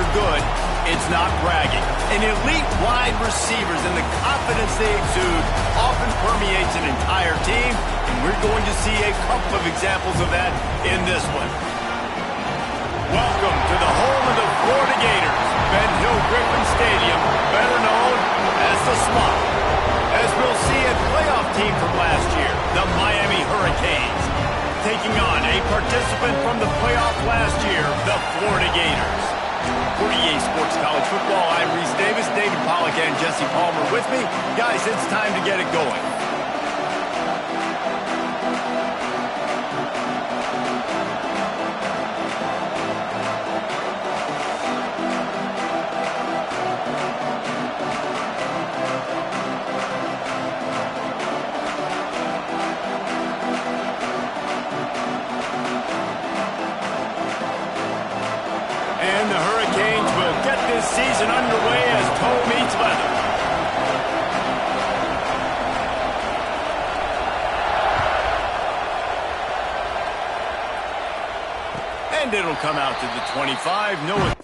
you're good, it's not bragging. And elite wide receivers and the confidence they exude often permeates an entire team, and we're going to see a couple of examples of that in this one. Welcome to the home of the Florida Gators, Ben Hill Griffin Stadium, better known as the Swamp. As we'll see a playoff team from last year, the Miami Hurricanes, taking on a participant from the playoff last year, the Florida Gators. For EA Sports College Football, I'm Reese Davis, David Pollack, and Jesse Palmer with me. Guys, it's time to get it going. And the Hurricanes will get this season underway as toe meets leather. And it'll come out to the 25. No.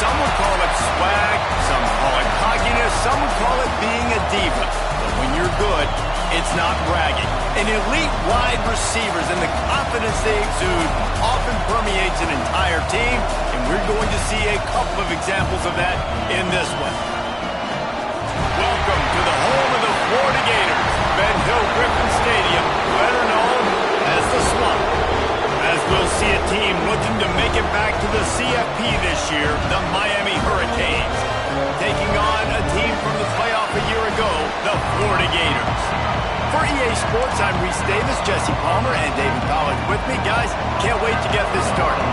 Some would call it swag, some call it cockiness, some would call it being a diva. But when you're good, it's not bragging. And elite wide receivers and the confidence they exude often permeates an entire team, and we're going to see a couple of examples of that in this one. Welcome to the home of the Florida Gators, Ben Hill Griffin Stadium, better known as the Swamp. As we'll see a team looking to make it back to the CFP this year, the Miami Hurricanes, taking on a team from the playoff a year ago, the Florida Gators. For EA Sports, I'm Reese Davis, Jesse Palmer, and David Pollack with me. Guys, can't wait to get this started.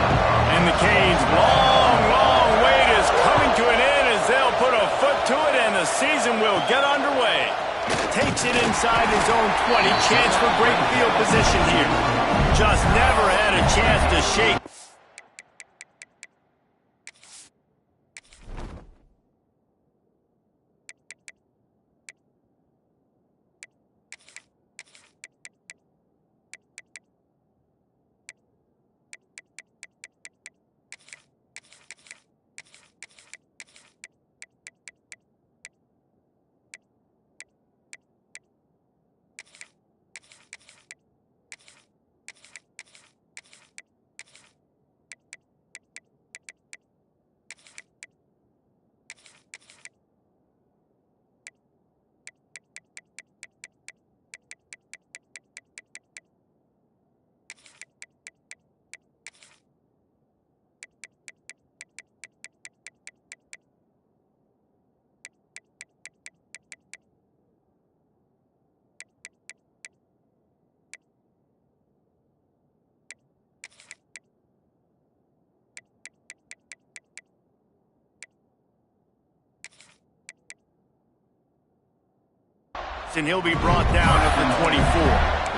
And the Canes' long wait is coming to an end as they'll put a foot to it and the season will get underway. Takes it inside his own 20, chance for great field position here. Just never had a chance to shake. And he'll be brought down at the 24.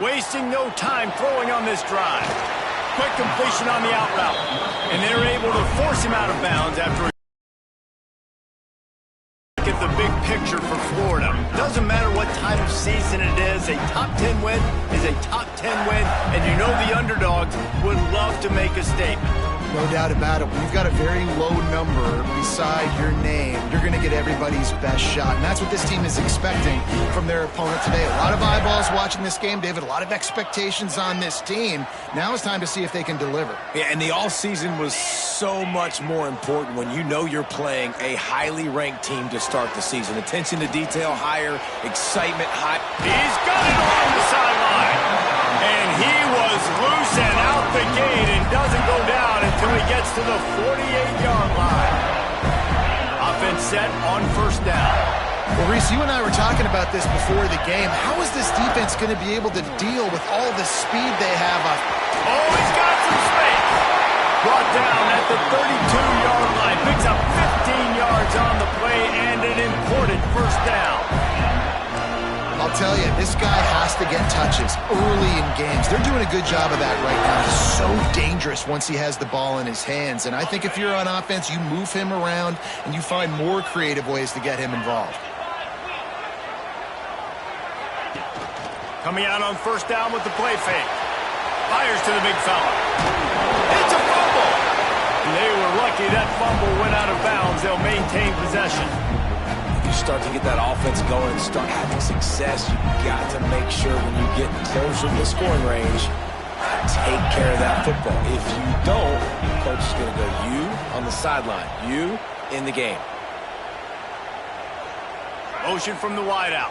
Wasting no time throwing on this drive. Quick completion on the out route. And they're able to force him out of bounds after doesn't matter what time of season it is, a top 10 win is a top 10 win, and you know the underdogs would love to make a statement. No doubt about it. When you've got a very low number beside your name, you're going to get everybody's best shot. And that's what this team is expecting from their opponent today. A lot of eyeballs watching this game, David. A lot of expectations on this team. Now it's time to see if they can deliver. Yeah, and the offseason was so much more important when you know you're playing a highly ranked team to start the season. Attention to detail higher, excitement high. He's got it on the sideline. And he was loose and out the gate and doesn't go down until he gets to the 48-yard line. Offense set on first down. Well, Reese, you and I were talking about this before the game. How is this defense going to be able to deal with all the speed they have? Oh, he's got some space. Brought down at the 32-yard line. Picks up 15 yards on the play and an important first down. I'll tell you, this guy has to get touches early in games. They're doing a good job of that right now. He's so dangerous once he has the ball in his hands. And I think if you're on offense, you move him around and you find more creative ways to get him involved. Coming out on first down with the play fake. Fires to the big fella. It's a fumble. And they were lucky that fumble went out of bounds. They'll maintain possession. You start to get that offense going and start having success, you got to make sure when you get closer to the scoring range, take care of that football. If you don't, the coach is going to go, you on the sideline, you in the game. Motion from the wideout.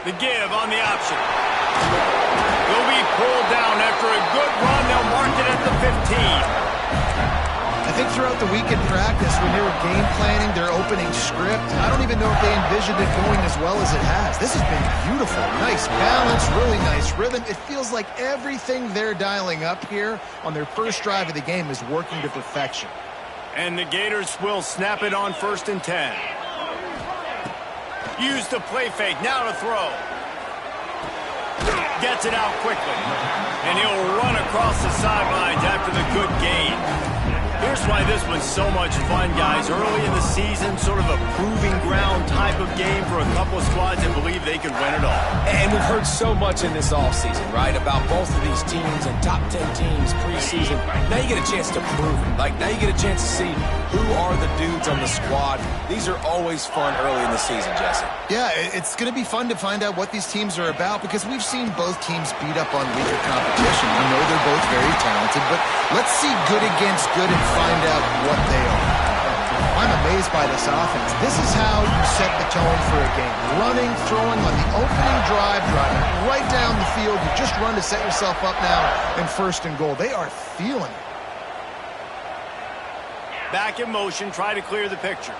The give on the option. They'll be pulled down after a good run. They'll mark it at the 15. I think throughout the week in practice, when they were game planning their opening script, I don't even know if they envisioned it going as well as it has. This has been beautiful. Nice balance, really nice rhythm. It feels like everything they're dialing up here on their first drive of the game is working to perfection. And the Gators will snap it on 1st and 10. Use the play fake, now to throw. Gets it out quickly. And he'll run across the sidelines after the good gain. Here's why this was so much fun, guys. Early in the season, sort of a proving ground type of game for a couple of squads that believe they could win it all. And we've heard so much in this offseason, right, about both of these teams and top 10 teams preseason. Now you get a chance to prove it. Like, now you get a chance to see who are the dudes on the squad. These are always fun early in the season, Jesse. Yeah, it's going to be fun to find out what these teams are about because we've seen both teams beat up on weaker competition. We know they're both very talented, but let's see good against good and find out what they are. I'm amazed by this offense. This is how you set the tone for a game. Running, throwing on the opening drive, driving right down the field. You just run to set yourself up now in 1st and goal. They are feeling it. Back in motion, try to clear the picture.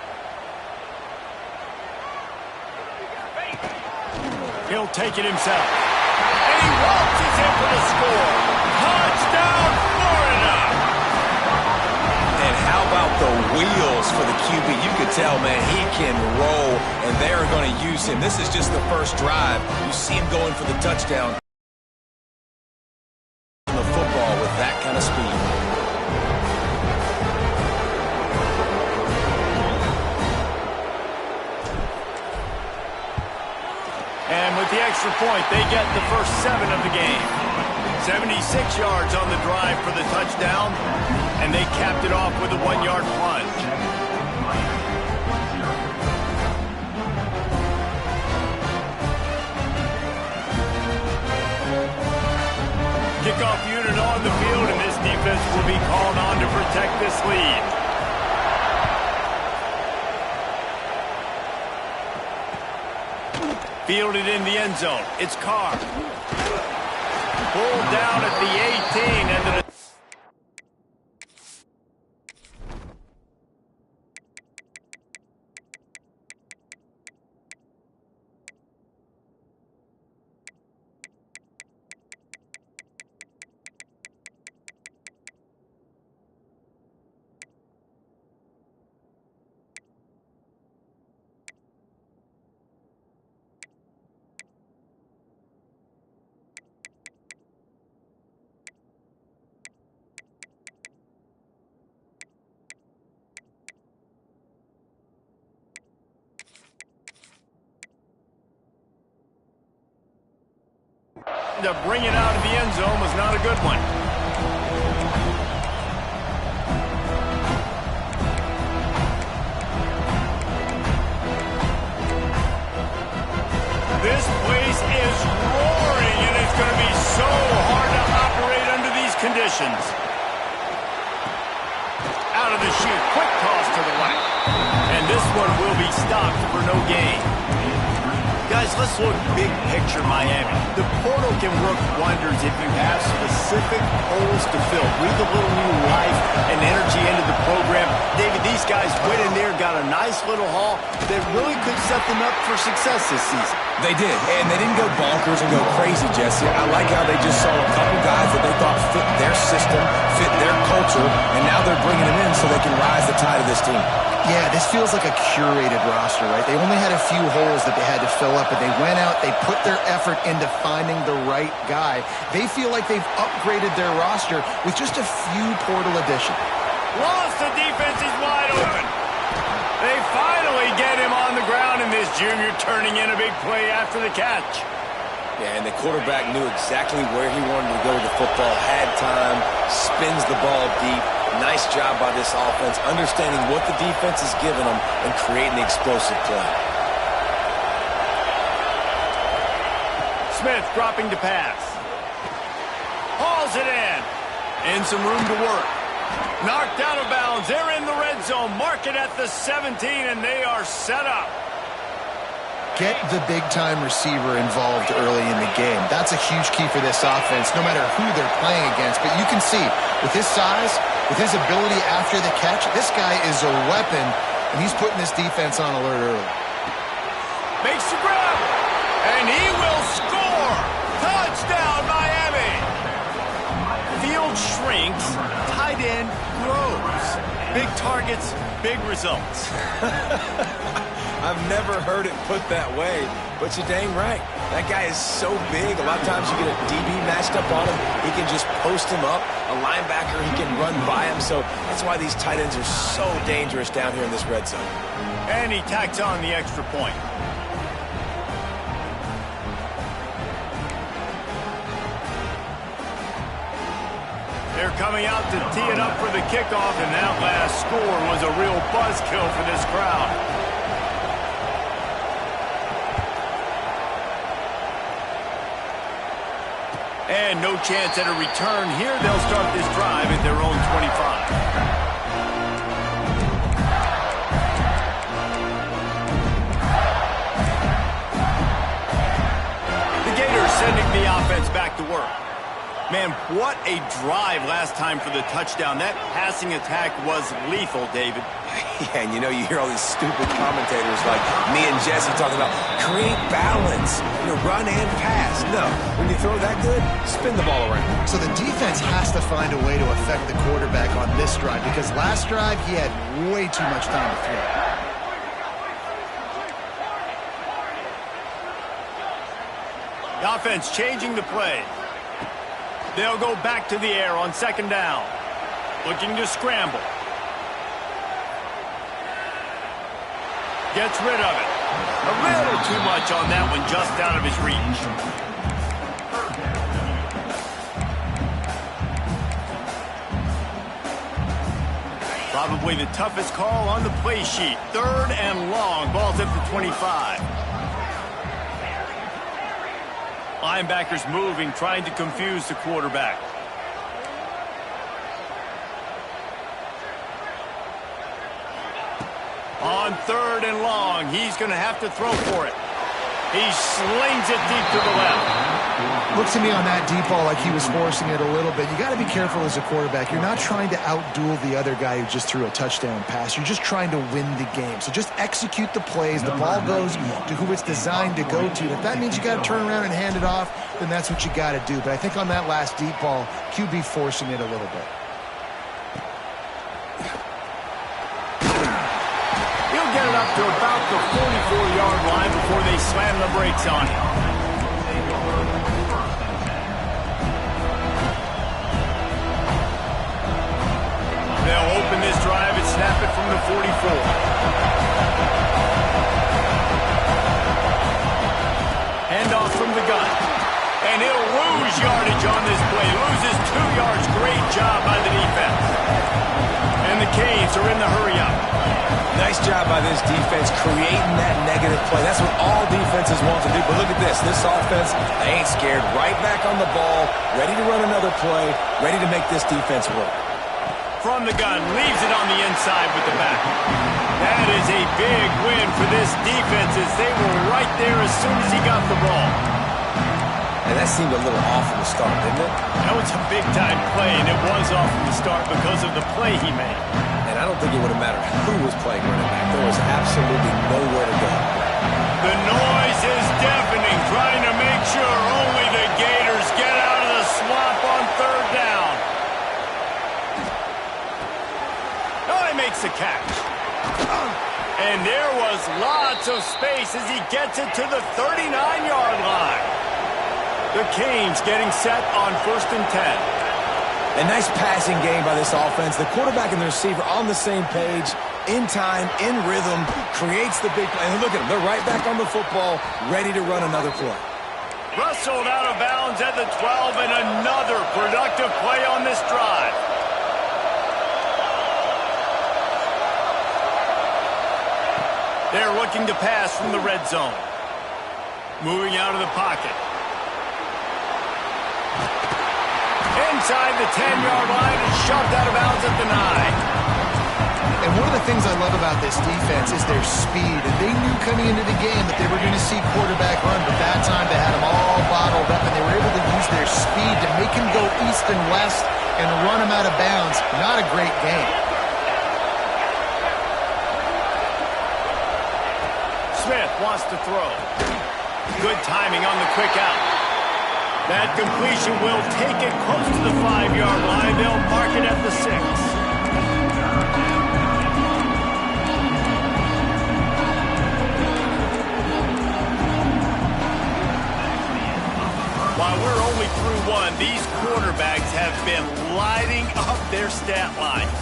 He'll take it himself. And he waltzes in for the score. Touchdown, Florida! And how about the wheels for the QB? You could tell, man, he can roll, and they're going to use him. This is just the first drive. You see him going for the touchdown. The football with that kind of speed. And with the extra point, they get the first 7 of the game. 76 yards on the drive for the touchdown, and they capped it off with a 1-yard plunge. Kickoff unit on the field, and this defense will be called on to protect this lead. Fielded in the end zone. It's Carr. Pulled down at the 18 and the to bring it out of the end zone was not a good one. This place is roaring, and it's going to be so hard to operate under these conditions. Out of the chute, quick toss to the left. And this one will be stopped for no gain. Guys, let's look big picture Miami. The portal can work wonders if you have specific holes to fill. Breathe a little new life and energy into the program. David, these guys went in there, got a nice little haul that really could set them up for success this season. They did, and they didn't go bonkers and go crazy, Jesse. I like how they just saw a couple guys that they thought fit their system, fit their culture, and now they're bringing them in so they can rise the tide of this team. Yeah, this feels like a curated roster, right? They only had a few holes that they had to fill up, but they went out, they put their effort into finding the right guy. They feel like they've upgraded their roster with just a few portal additions. Lost, the defense is wide open. They finally get him on the ground, and this junior turning in a big play after the catch. Yeah, and the quarterback knew exactly where he wanted to go with the football, had time, spins the ball deep. Nice job by this offense, understanding what the defense is giving them and creating the explosive play. Smith dropping to pass. Hauls it in. And some room to work. Knocked out of bounds. They're in the red zone. Mark it at the 17, and they are set up. Get the big-time receiver involved early in the game. That's a huge key for this offense, no matter who they're playing against. But you can see, with his size, with his ability after the catch, this guy is a weapon, and he's putting this defense on alert early. Makes the grab, and he will score. Touchdown, Miami. Field shrinks, tight end grows. Big targets, big results. I've never heard it put that way, but you're dang right. That guy is so big. A lot of times you get a DB matched up on him. He can just post him up. A linebacker, he can run by him. So that's why these tight ends are so dangerous down here in this red zone. And he tacks on the extra point. They're coming out to tee it up for the kickoff, and that last score was a real buzzkill for this crowd. And no chance at a return here. They'll start this drive at their own 25. The Gators sending the offense back to work. Man, what a drive last time for the touchdown. That passing attack was lethal, David. Yeah, and you know, you hear all these stupid commentators like me and Jesse talking about create balance, run and pass. No, when you throw that good, spin the ball around. So the defense has to find a way to affect the quarterback on this drive, because last drive he had way too much time to throw. The offense changing the play. They'll go back to the air on second down. Looking to scramble. Gets rid of it. A little too much on that one, just out of his reach. Probably the toughest call on the play sheet. 3rd and long. Ball's at the 25. Linebackers moving, trying to confuse the quarterback. On 3rd and long, he's going to have to throw for it. He slings it deep to the left. Looks to me on that deep ball like he was forcing it a little bit. You got to be careful as a quarterback. You're not trying to outduel the other guy who just threw a touchdown pass. You're just trying to win the game. So just execute the plays. The ball goes to who it's designed to go to. If that means you got to turn around and hand it off, then that's what you got to do. But I think on that last deep ball, QB forcing it a little bit. He'll get it up to about the 44-yard line before they slam the brakes on him. They'll open this drive and snap it from the 44. Handoff from the gun. And he'll lose the hurry up. Nice job by this defense creating that negative play. That's what all defenses want to do. But look at this. This offense, they ain't scared. Right back on the ball, ready to run another play, ready to make this defense work. From the gun, leaves it on the inside with the back. That is a big win for this defense as they were right there as soon as he got the ball. And that seemed a little off from the start, didn't it? That was a big-time play, and it was off from the start because of the play he made. And I don't think it would have mattered who was playing running back. There was absolutely nowhere to go. The noise is deafening, trying to make sure only the Gators get out of the swamp on third down. Oh, he makes the catch. And there was lots of space as he gets it to the 39-yard line. The Canes getting set on 1st and 10. A nice passing game by this offense. The quarterback and the receiver on the same page, in time, in rhythm, creates the big play. And look at them. They're right back on the football, ready to run another play. Rustled out of bounds at the 12, and another productive play on this drive. They're looking to pass from the red zone. Moving out of the pocket. Inside the 10-yard line and shoved out of bounds at the 9. And one of the things I love about this defense is their speed. And they knew coming into the game that they were going to see quarterback run, but that time they had them all bottled up, and they were able to use their speed to make him go east and west and run him out of bounds. Not a great game. Smith wants to throw. Good timing on the quick out. That completion will take it close to the 5-yard line. They'll mark it at the 6. While we're only through one, these quarterbacks have been lighting up their stat lines.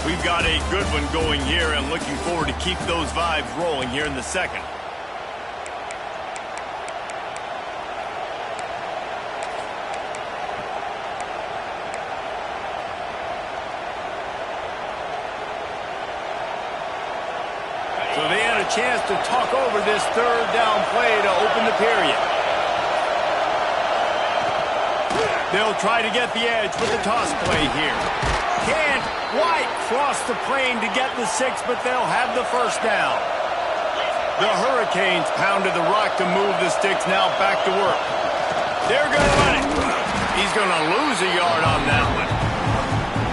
We've got a good one going here and looking forward to keep those vibes rolling here in the second. So they had a chance to talk over this third down play to open the period. They'll try to get the edge with the toss play here. Can't quite cross the plane to get the 6, but they'll have the first down. The Hurricanes pounded the rock to move the sticks, now back to work. They're going to run it. He's going to lose a yard on that one.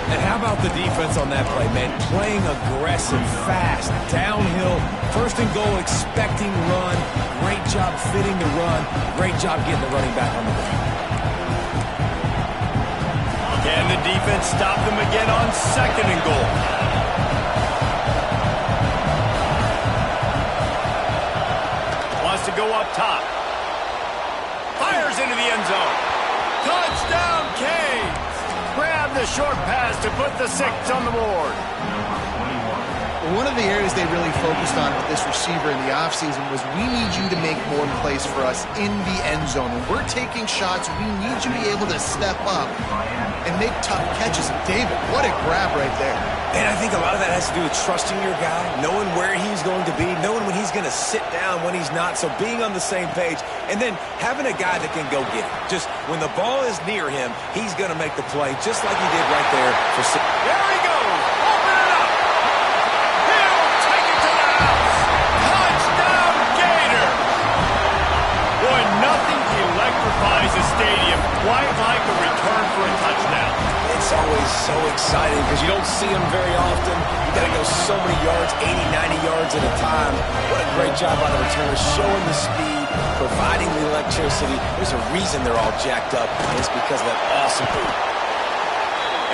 And how about the defense on that play, man? Playing aggressive, fast, downhill, 1st and goal, expecting run. Great job fitting the run. Great job getting the running back on the ground. Can the defense stop them again on 2nd and goal? Wants to go up top. Fires into the end zone. Touchdown, Canes! Grab the short pass to put the 6 on the board. One of the areas they really focused on with this receiver in the offseason was we need you to make more plays for us in the end zone. When we're taking shots, we need you to be able to step up and make tough catches. David, what a grab right there. And I think a lot of that has to do with trusting your guy, knowing where he's going to be, knowing when he's going to sit down, when he's not. So being on the same page, and then having a guy that can go get it. Just when the ball is near him, he's going to make the play, just like he did right there for 6. There he goes. Open it up. He'll take it to the house. Touchdown, Gator. Boy, nothing electrifies a stadium quite like a return for a touchdown. It's always so exciting because you don't see them very often. You got to go so many yards, 80, 90 yards at a time. What a great job by the returners, showing the speed, providing the electricity. There's a reason they're all jacked up, and it's because of that awesome boot.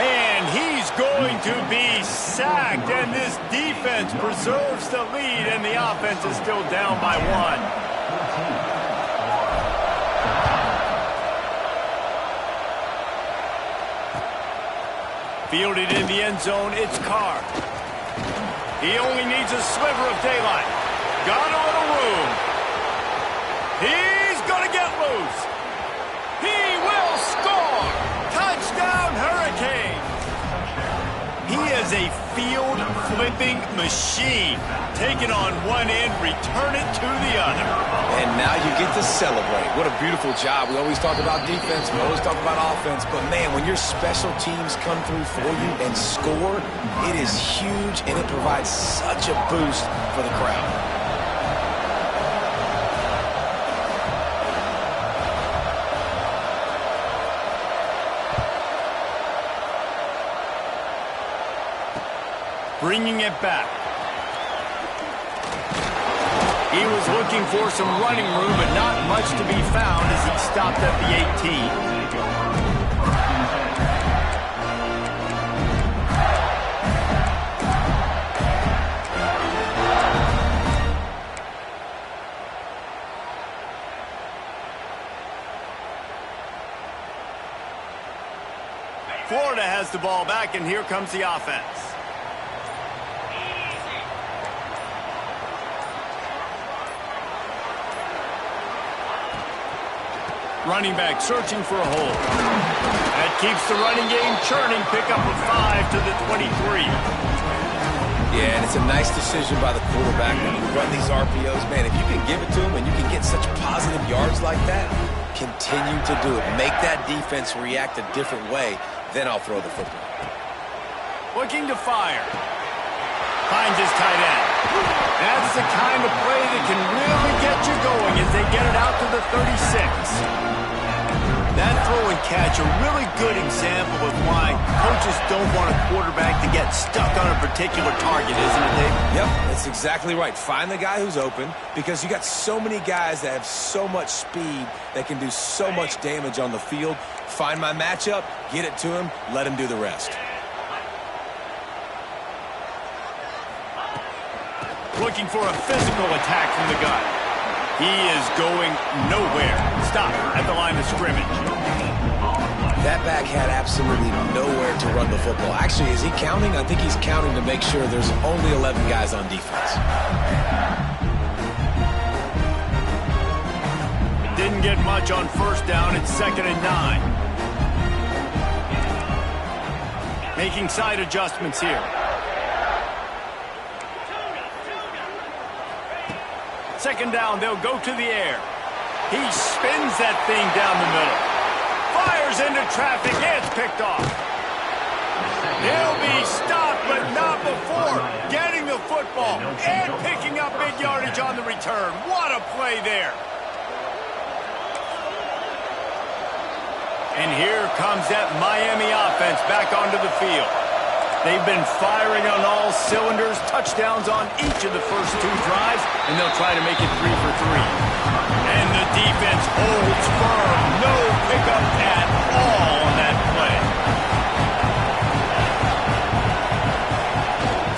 And he's going to be sacked, and this defense preserves the lead, and the offense is still down by 1. Fielded in the end zone, it's Carr. He only needs a sliver of daylight. Got a little room. He's going to get loose. He will score. Touchdown, Hurricane. He is a field flipping machine. Take it on one end, return it to the other. And now you get to celebrate. What a beautiful job. We always talk about defense. We always talk about offense. But, man, when your special teams come through for you and score, it is huge, and it provides such a boost for the crowd. Bringing it back. He was looking for some running room, but not much to be found as he stopped at the 18. Florida has the ball back, and here comes the offense. Running back searching for a hole. That keeps the running game churning. Pick up a 5 to the 23. Yeah, and it's a nice decision by the quarterback when you run these RPOs. Man, if you can give it to him and you can get such positive yards like that, continue to do it. Make that defense react a different way, then I'll throw the football. Looking to fire. Finds his tight end. That's the kind of play that can really get you going as they get it out to the 36. That throw and catch, a really good example of why coaches don't want a quarterback to get stuck on a particular target, isn't it, Dave? Yep, that's exactly right. Find the guy who's open, because you got so many guys that have so much speed that can do so much damage on the field. Find my matchup, get it to him, let him do the rest. Looking for a physical attack from the gun. He is going nowhere. Stop at the line of scrimmage. That back had absolutely nowhere to run the football. Actually, is he counting? I think he's counting to make sure there's only 11 guys on defense. Didn't get much on first down. It's 2nd and 9. Making side adjustments here. Second down, they'll go to the air. He spins that thing down the middle. Fires into traffic, it's picked off. He'll be stopped, but not before getting the football and picking up big yardage on the return. What a play there. And here comes that Miami offense back onto the field. They've been firing on all cylinders, touchdowns on each of the first 2 drives, and they'll try to make it 3 for 3. And the defense holds firm. No pickup at all on that play.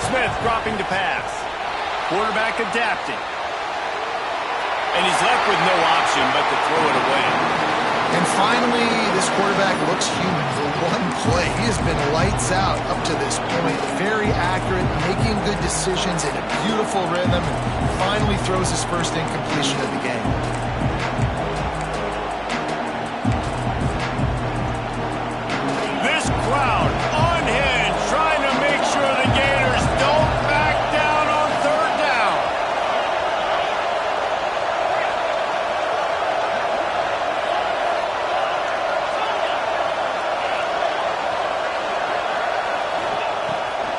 Smith dropping to pass. Quarterback adapting. And he's left with no option but to throw it away. And finally, this quarterback looks human for one play. He has been lights out up to this point. Very accurate, making good decisions in a beautiful rhythm, and finally throws his first incompletion of the game. This crowd unhinged, trying to make sure the Gators don't back down on 3rd down.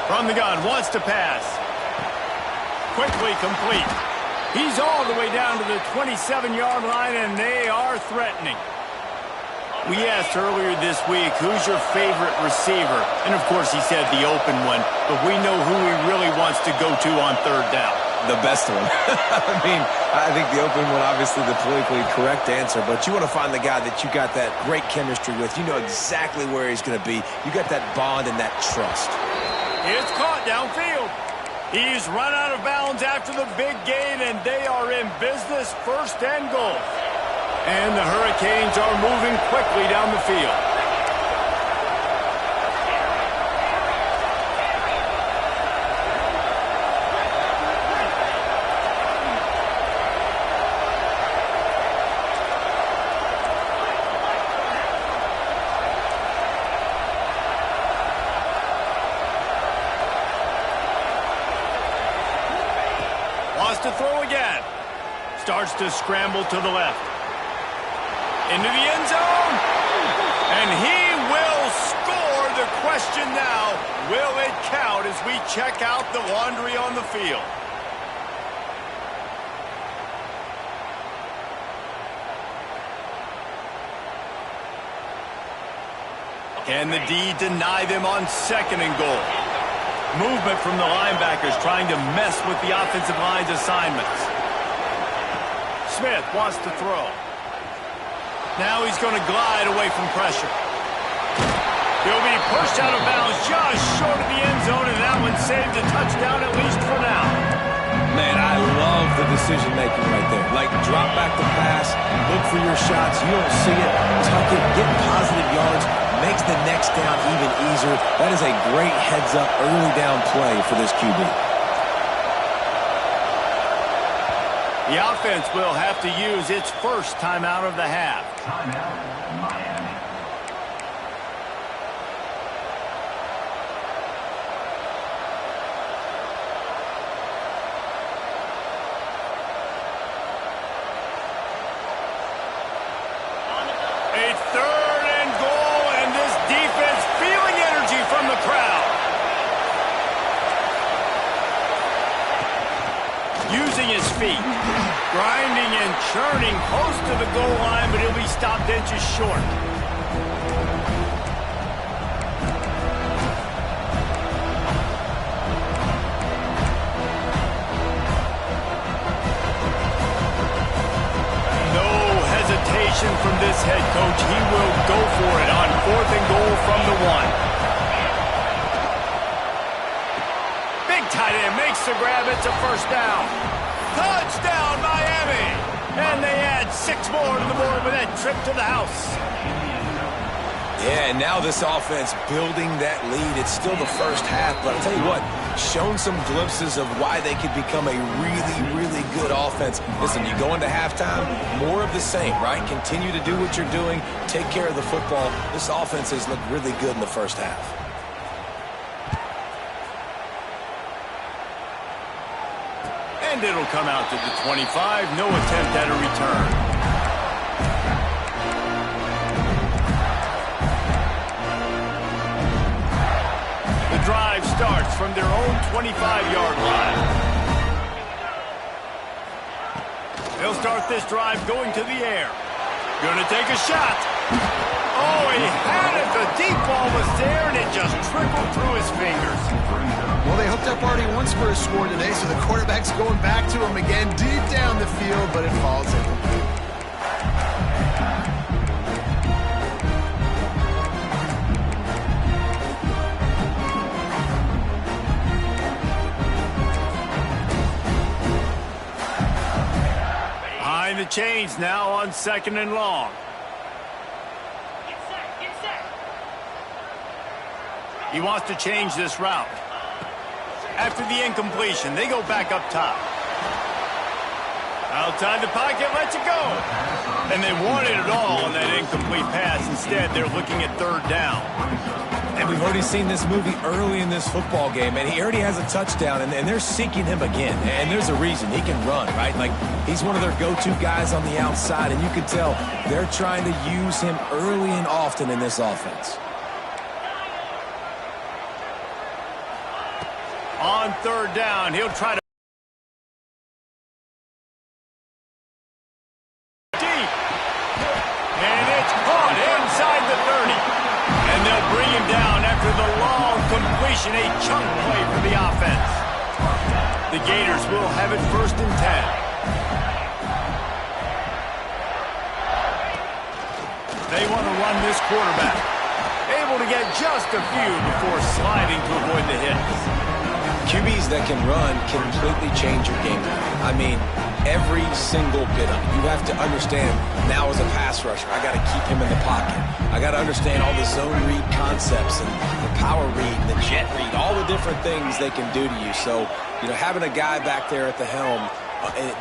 From the gun, wants to pass. Quickly complete. He's all the way down to the 27-yard line, and they are threatening. We asked earlier this week, who's your favorite receiver? And, of course, he said the open one, but we know who he really wants to go to on 3rd down. The best one. I think the open one, obviously the politically correct answer, but you want to find the guy that you got that great chemistry with. You know exactly where he's going to be. You got that bond and that trust. It's caught downfield. He's run out of bounds after the big gain, and they are in business, 1st and goal. And the Hurricanes are moving quickly down the field. Starts to scramble to the left. Into the end zone. And he will score. The question now, will it count as we check out the laundry on the field? Can the D deny them on 2nd and goal? Movement from the linebackers trying to mess with the offensive line's assignments. Smith wants to throw. Now he's going to glide away from pressure. He'll be pushed out of bounds just short of the end zone, and that one saved a touchdown at least for now. Man, I love the decision-making right there. Like, drop back the pass, look for your shots. You don't see it, tuck it, get positive yards, makes the next down even easier. That is a great heads-up early down play for this QB. The offense will have to use its first timeout of the half. Timeout, Miami. A 3rd and goal, and this defense feeling energy from the crowd. Using his feet, grinding and churning close to the goal line, but he'll be stopped inches short. From this head coach, he will go for it on 4th and goal from the 1. Big tight end makes the grab. It's a first down. Touchdown, Miami! And they add 6 more to the board with that trip to the house. Yeah, and now this offense building that lead. It's still the first half, but I'll tell you what, shown some glimpses of why they could become a really, really good offense. Listen, you go into halftime, more of the same, right? Continue to do what you're doing, take care of the football. This offense has looked really good in the first half. And it'll come out to the 25. No attempt at a return. Drive starts from their own 25-yard line. They'll start this drive going to the air. Gonna take a shot. Oh, he had it. The deep ball was there, and it just trickled through his fingers. Well, they hooked up already once for a score today, so the quarterback's going back to him again deep down the field, but it falls incomplete. The chains now on 2nd and long. He wants to change this route. After the incompletion, they go back up top. Outside the pocket, lets it go. And they wanted it all on that incomplete pass. Instead, they're looking at 3rd down. And we've already seen this movie early in this football game, and he already has a touchdown, and they're seeking him again. And there's a reason. He can run, right? Like, he's one of their go-to guys on the outside, and you can tell they're trying to use him early and often in this offense. On 3rd down, he'll try to deep. And it's caught inside the 30. And they'll bring him down after the long completion, a chunk play for the offense. The Gators will have it 1st and 10. They want to run this quarterback. Able to get just a few before sliding to avoid the hits. QBs that can run completely change your game plan. I mean, every single bit of it. You have to understand, now as a pass rusher, I got to keep him in the pocket. I got to understand all the zone read concepts and the power read and the jet read, all the different things they can do to you. So, you know, having a guy back there at the helm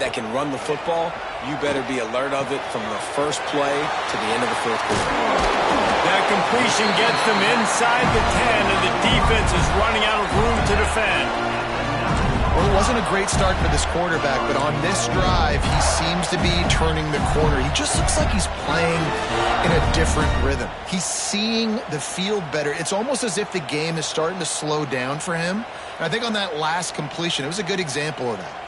that can run the football, you better be alert of it from the first play to the end of the 4th quarter. That completion gets them inside the 10, and the defense is running out of room to defend. Well, it wasn't a great start for this quarterback, but on this drive, he seems to be turning the corner. He just looks like he's playing in a different rhythm. He's seeing the field better. It's almost as if the game is starting to slow down for him. And I think on that last completion, it was a good example of that.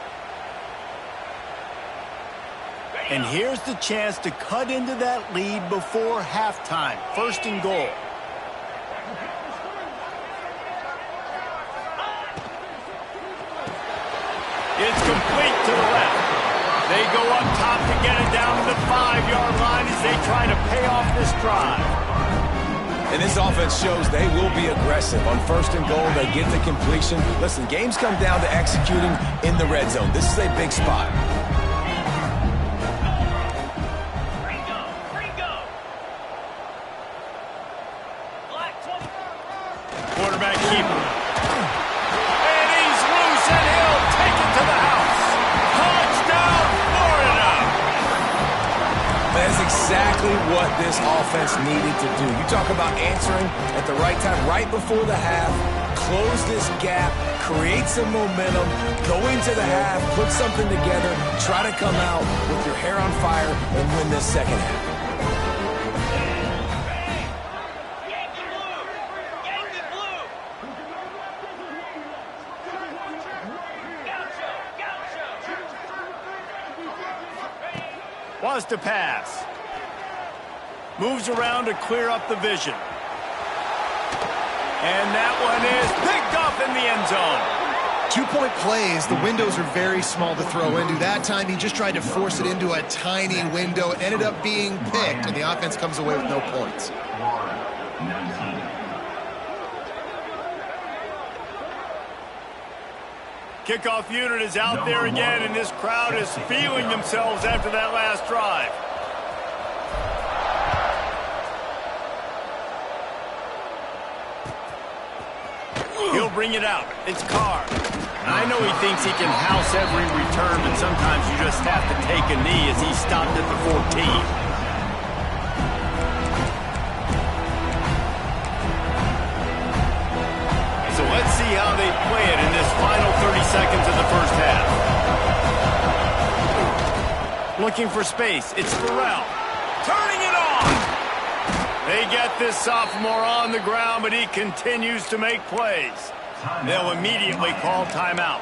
And here's the chance to cut into that lead before halftime. First and goal. It's complete to the left. They go up top to get it down to the 5-yard line as they try to pay off this drive. And this offense shows they will be aggressive. On first and goal, they get the completion. Listen, games come down to executing in the red zone. This is a big spot. Quarterback keeper. And he's loose, and he'll take it to the house. Touchdown, Florida! That's exactly what this offense needed to do. You talk about answering at the right time, right before the half, close this gap, create some momentum, go into the half, put something together, try to come out with your hair on fire and win this second half. Wants to pass. Moves around to clear up the vision. And that one is picked up in the end zone. 2-point plays, the windows are very small to throw into. That time, he just tried to force it into a tiny window. It ended up being picked, and the offense comes away with no points. Kickoff unit is out there again, and this crowd is feeling themselves after that last drive. He'll bring it out. It's Carr. I know he thinks he can house every return, but sometimes you just have to take a knee as he stopped at the 14. So let's see how they play it in this final 30 seconds of the first half. Looking for space. It's Farrell. Turning it on. They get this sophomore on the ground, but he continues to make plays. They'll immediately call timeout.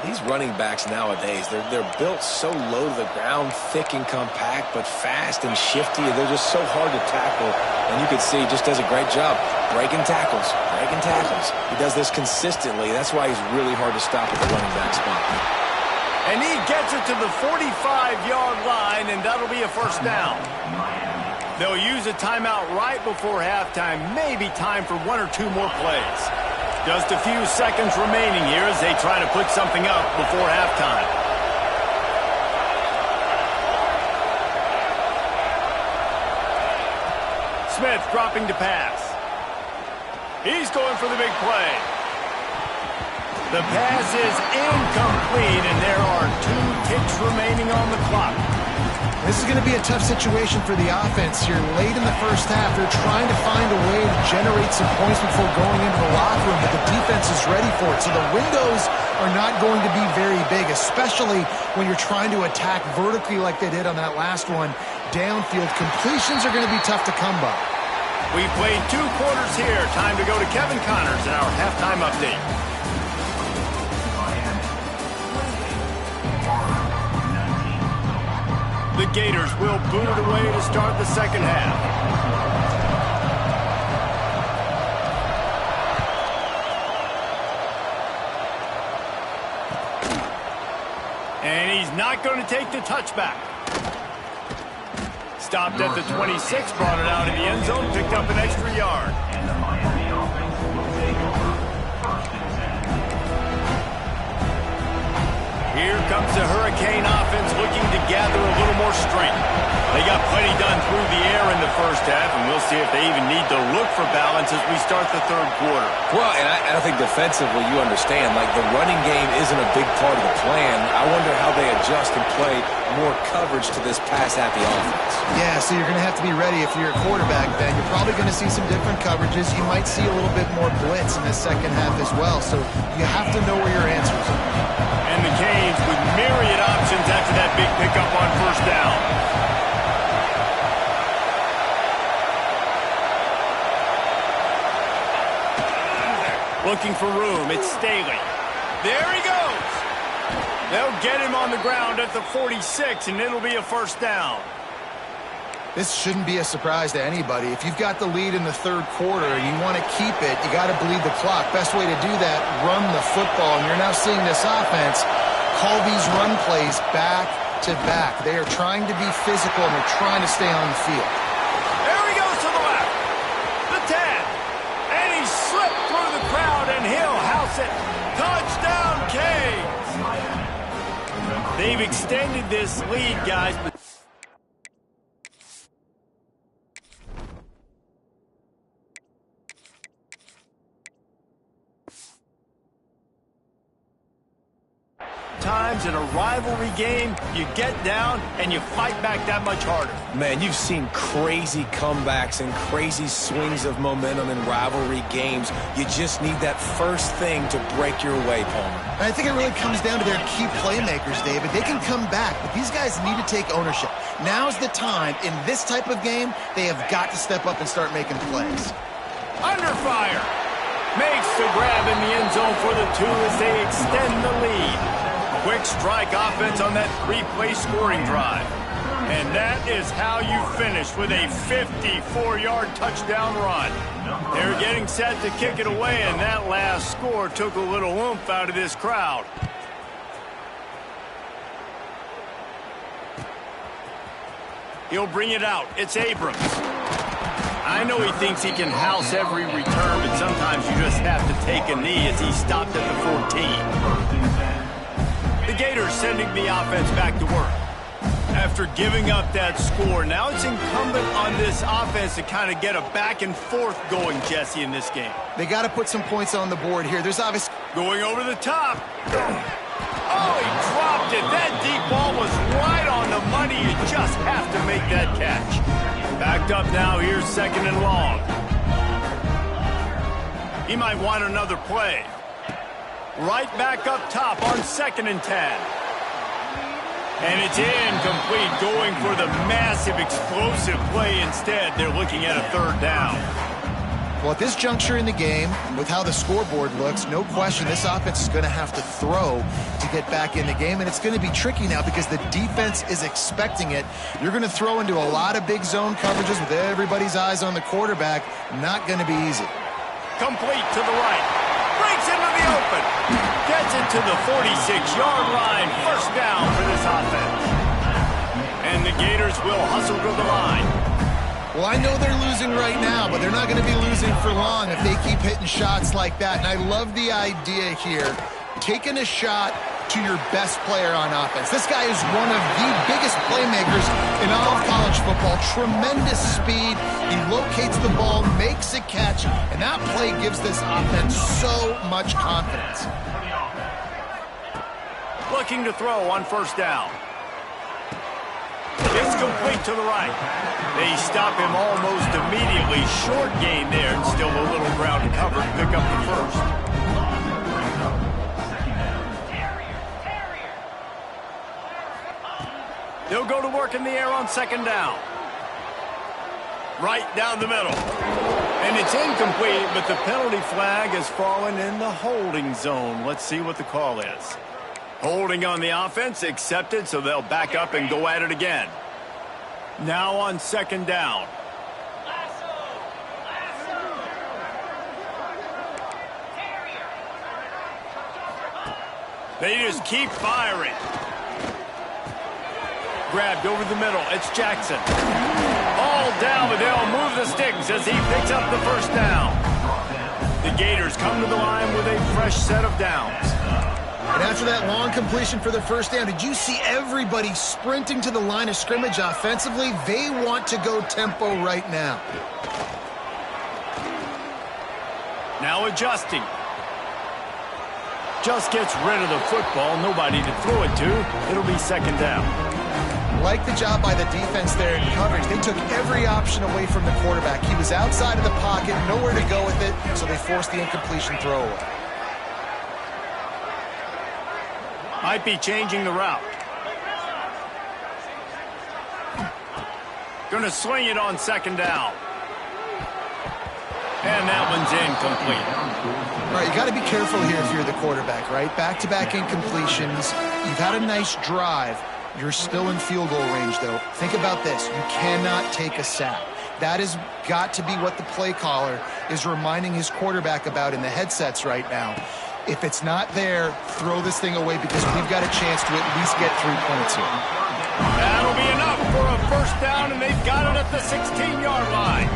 These running backs nowadays, they're built so low to the ground, thick and compact, but fast and shifty. They're just so hard to tackle. And you can see he just does a great job breaking tackles, breaking tackles. He does this consistently. That's why he's really hard to stop at the running back spot. And he gets it to the 45-yard line, and that'll be a first down. They'll use a timeout right before halftime, maybe time for one or two more plays. Just a few seconds remaining here as they try to put something up before halftime. Smith dropping to pass. He's going for the big play. The pass is incomplete, and there are 2 ticks remaining on the clock. This is going to be a tough situation for the offense here. Late in the first half, they're trying to find a way to generate some points before going into the locker room, but the defense is ready for it. So the windows are not going to be very big, especially when you're trying to attack vertically like they did on that last one. Downfield completions are going to be tough to come by. We've played 2 quarters here. Time to go to Kevin Connors in our halftime update. The Gators will boot it away to start the second half. And he's not going to take the touchback. Stopped at the 26, brought it out in the end zone, picked up an extra yard. And the Miami offense will take over first and 10. Here comes the Hurricane offense looking to gather a little more strength. They got plenty done through the air in the first half, and we'll see if they even need to look for balance as we start the third quarter. Well, and I think defensively, you understand, like the running game isn't a big part of the plan. I wonder how they adjust and play more coverage to this pass-happy offense. Yeah, so you're going to have to be ready if you're a quarterback, Ben. You're probably going to see some different coverages. You might see a little bit more blitz in the second half as well, so you have to know where your answers are. And the Canes with myriad options after that big pickup on first down. Looking for room, it's Staley. There he goes. They'll get him on the ground at the 46, and it'll be a first down. This shouldn't be a surprise to anybody. If you've got the lead in the third quarter and you want to keep it, you got to bleed the clock. Best way to do that, run the football. And you're now seeing this offense call these run plays back to back. They are trying to be physical, and they're trying to stay on the field. There he goes to the left. The 10. And he slipped through the crowd, and he'll house it. Touchdown, Canes. They've extended this lead, guys, but times in a rivalry game, you get down and you fight back that much harder. Man, you've seen crazy comebacks and crazy swings of momentum in rivalry games. You just need that first thing to break your way, Palmer. And I think it really comes down to their key playmakers, David. They can come back, but these guys need to take ownership. Now's the time. In this type of game, they have got to step up and start making plays. Under fire. Makes the grab in the end zone for the 2 as they extend the lead. Quick strike offense on that 3-play scoring drive. And that is how you finish with a 54-yard touchdown run. They're getting set to kick it away, and that last score took a little oomph out of this crowd. He'll bring it out. It's Abrams. I know he thinks he can house every return, but sometimes you just have to take a knee as he stopped at the 14. The Gators sending the offense back to work. After giving up that score, now it's incumbent on this offense to kind of get a back and forth going, Jesse, in this game. They got to put some points on the board here. There's obviously going over the top. Oh, he dropped it. That deep ball was right on the money. You just have to make that catch. Backed up now. Here's second and long. He might want another play. Right back up top on 2nd and 10. And it's incomplete, going for the massive explosive play instead. They're looking at a 3rd down. Well, at this juncture in the game, with how the scoreboard looks, no question this offense is going to have to throw to get back in the game, and it's going to be tricky now because the defense is expecting it. You're going to throw into a lot of big zone coverages with everybody's eyes on the quarterback. Not going to be easy. Complete to the right. Breaks into the open. Gets it to the 46-yard line. First down for this offense. And the Gators will hustle to the line. Well, I know they're losing right now, but they're not going to be losing for long if they keep hitting shots like that. And I love the idea here, taking a shot to your best player on offense. This guy is one of the biggest playmakers in all of college football. Tremendous speed. He locates the ball, makes a catch, and that play gives this offense so much confidence. Looking to throw on first down. It's complete to the right. They stop him almost immediately. Short gain there, and still a little ground to cover to pick up the first. They'll go to work in the air on 2nd down. Right down the middle. And it's incomplete, but the penalty flag has fallen in the holding zone. Let's see what the call is. Holding on the offense, accepted, so they'll back up and go at it again. Now on 2nd down. They just keep firing. Grabbed over the middle. It's Jackson. All down, but they'll move the sticks as he picks up the first down. The Gators come to the line with a fresh set of downs. And after that long completion for the first down, did you see everybody sprinting to the line of scrimmage offensively? They want to go tempo right now. Now adjusting. Just gets rid of the football. Nobody to throw it to. It'll be second down. Like the job by the defense there in coverage. They took every option away from the quarterback. He was outside of the pocket, nowhere to go with it, so they forced the incompletion throw away. Might be changing the route. Gonna swing it on second down. And that one's incomplete. All right, you got to be careful here if you're the quarterback, right? Back-to-back incompletions. You've had a nice drive. You're still in field goal range, though. Think about this. You cannot take a sack. That has got to be what the play caller is reminding his quarterback about in the headsets right now. If it's not there, throw this thing away because we've got a chance to at least get 3 points here. That'll be enough for a first down, and they've got it at the 16-yard line.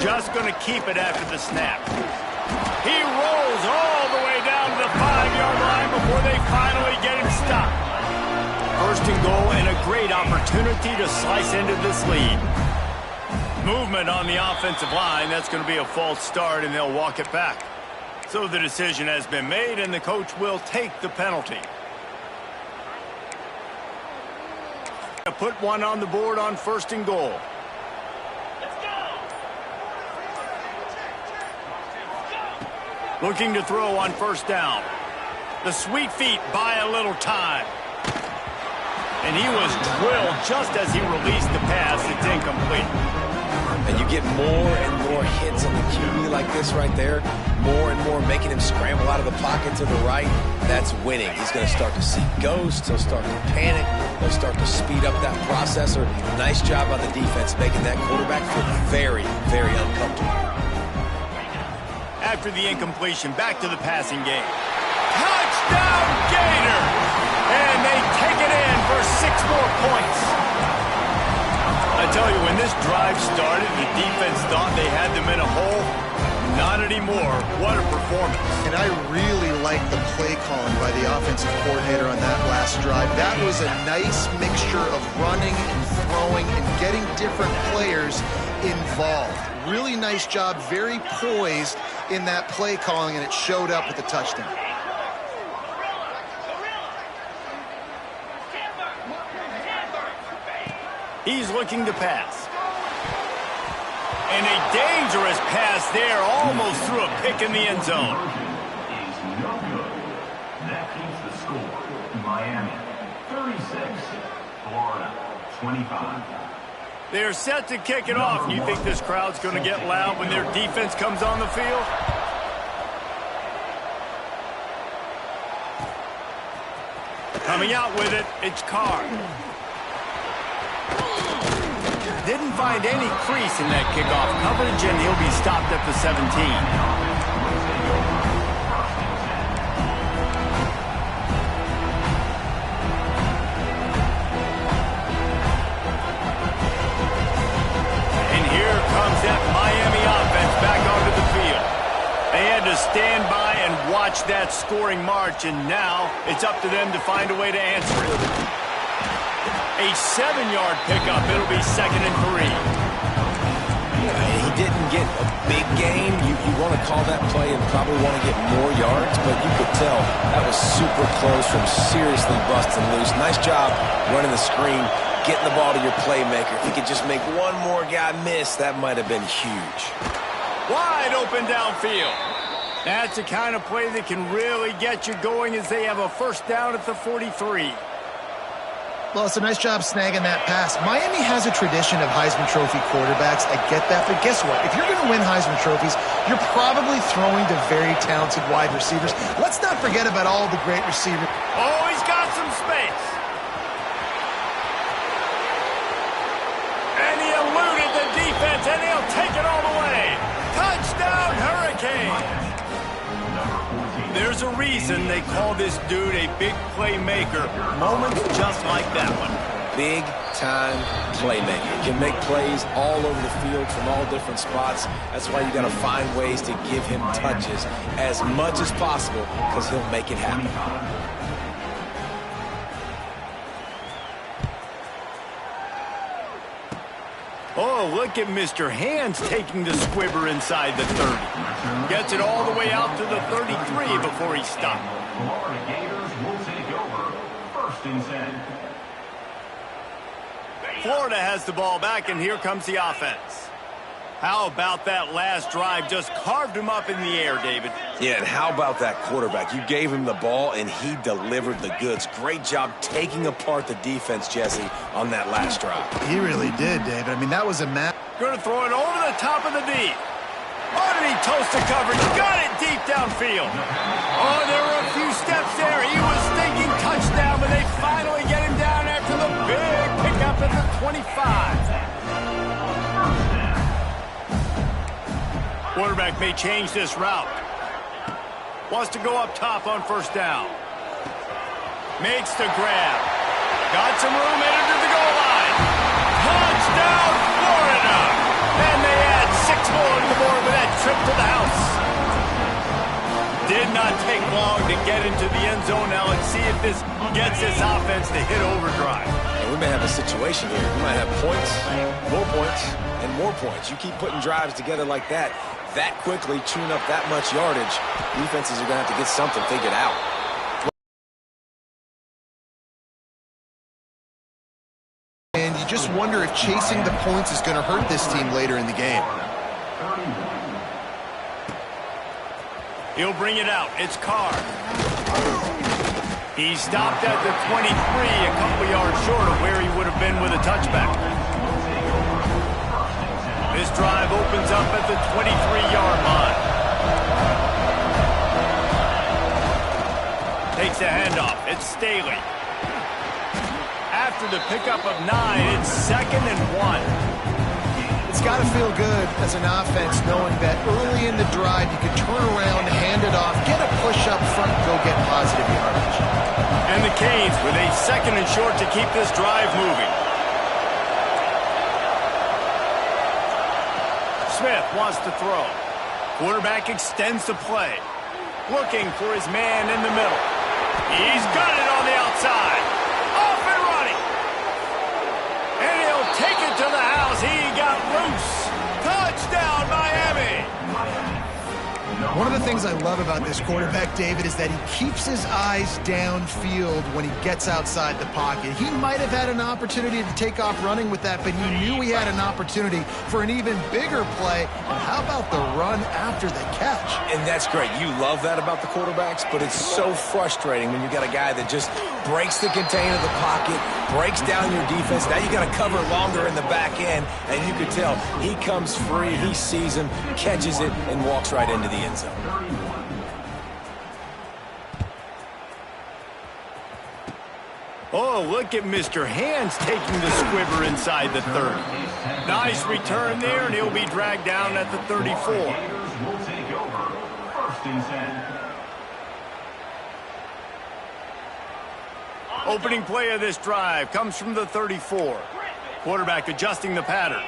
Just going to keep it after the snap. He rolls all the way down to the 5-yard line before they finally get him stopped. First and goal and a great opportunity to slice into this lead. Movement on the offensive line. That's going to be a false start, and they'll walk it back. So the decision has been made, and the coach will take the penalty. Put one on the board on first and goal. Looking to throw on first down. The sweet feet buy a little time. And he was drilled just as he released the pass. It's incomplete. And you get more and more hits on the QB like this right there. More and more making him scramble out of the pocket to the right. That's winning. He's going to start to see ghosts. He'll start to panic. He'll start to speed up that processor. Nice job on the defense making that quarterback feel very, very uncomfortable. After the incompletion, back to the passing game. Touchdown, Gators! And they take it in for 6 more points. I tell you, when this drive started, the defense thought they had them in a hole. Not anymore. What a performance. And I really like the play calling by the offensive coordinator on that last drive. That was a nice mixture of running and throwing and getting different players involved. Really nice job, very poised in that play calling, and it showed up with the touchdown. He's looking to pass. And a dangerous pass there, almost threw a pick in the end zone. Is no good. That keeps the score. Miami 36, Florida 25. They're set to kick it off. You think this crowd's going to get loud when their defense comes on the field? Coming out with it, it's Carr. Didn't find any crease in that kickoff coverage, and he'll be stopped at the 17. That Miami offense back onto the field. They had to stand by and watch that scoring march, and now it's up to them to find a way to answer it. A 7-yard pickup. It'll be 2nd and 3. He didn't get a big gain. You want to call that play and probably want to get more yards, but you could tell that was super close from seriously busting loose. Nice job running the screen, getting the ball to your playmaker. If he could just make one more guy miss, that might have been huge. Wide open downfield. That's the kind of play that can really get you going as they have a first down at the 43. Well, it's a nice job snagging that pass. Miami has a tradition of Heisman Trophy quarterbacks. I get that, but guess what? If you're going to win Heisman Trophies, you're probably throwing to very talented wide receivers. Let's not forget about all the great receivers. Oh, he's got some space. And he eluded the defense, and he'll take it all the way. Touchdown, Hurricanes. There's a reason they call this dude a big playmaker. Moments just like that one. Big big-time playmaker. Can make plays all over the field from all different spots. That's why you got to find ways to give him touches as much as possible because he'll make it happen. Oh, look at Mr. Hands taking the squibber inside the 30. Gets it all the way out to the 33 before he stopped. Florida Gators will take over. 1st and 10. Florida has the ball back, and here comes the offense. How about that last drive? Just carved him up in the air, David. Yeah, and how about that quarterback? You gave him the ball, and he delivered the goods. Great job taking apart the defense, Jesse, on that last drive. He really did, David. I mean, that was a match. Going to throw it over the top of the D. Oh, did he toast the coverage? Got it deep downfield. Oh, there were a few steps there. He was thinking touchdown, but they finally get him down after the big pickup at the 25. Quarterback may change this route. Wants to go up top on 1st down. Makes the grab. Got some room, headed to the goal line. Touchdown, Florida! And they add 6 more to the board with that trip to the house. Did not take long to get into the end zone. Now let's see if this gets this offense to hit overdrive. And we may have a situation here. We might have points, more points, and more points. You keep putting drives together like that quickly, tune up that much yardage, defenses are going to have to get something figured out. And you just wonder if chasing the points is going to hurt this team later in the game. He'll bring it out. It's Carr. He stopped at the 23, a couple yards short of where he would have been with a touchback. This drive opens up at the 23-yard line. Takes a handoff. It's Staley. After the pickup of 9, it's 2nd and 1. It's got to feel good as an offense knowing that early in the drive you can turn around, hand it off, get a push up front, go get positive yardage. And the Canes with a 2nd and short to keep this drive moving. Smith wants to throw. Quarterback extends the play. Looking for his man in the middle. He's got it on the outside. Off and running. And he'll take it to the house. He got loose. Touchdown, Miami. One of the things I love about this quarterback, David, is that he keeps his eyes downfield when he gets outside the pocket. He might have had an opportunity to take off running with that, but he knew he had an opportunity for an even bigger play. And how about the run after the catch? And that's great. You love that about the quarterbacks, but it's so frustrating when you got a guy that just breaks the contain of the pocket, breaks down your defense. Now you got to cover longer in the back end, and you can tell he comes free, he sees him, catches it, and walks right into the end zone. Oh, look at Mr. Hands taking the squibber inside the 30. Nice return there, and he'll be dragged down at the 34. Gators will take over. 1st and 10. Opening play of this drive comes from the 34. Quarterback adjusting the pattern.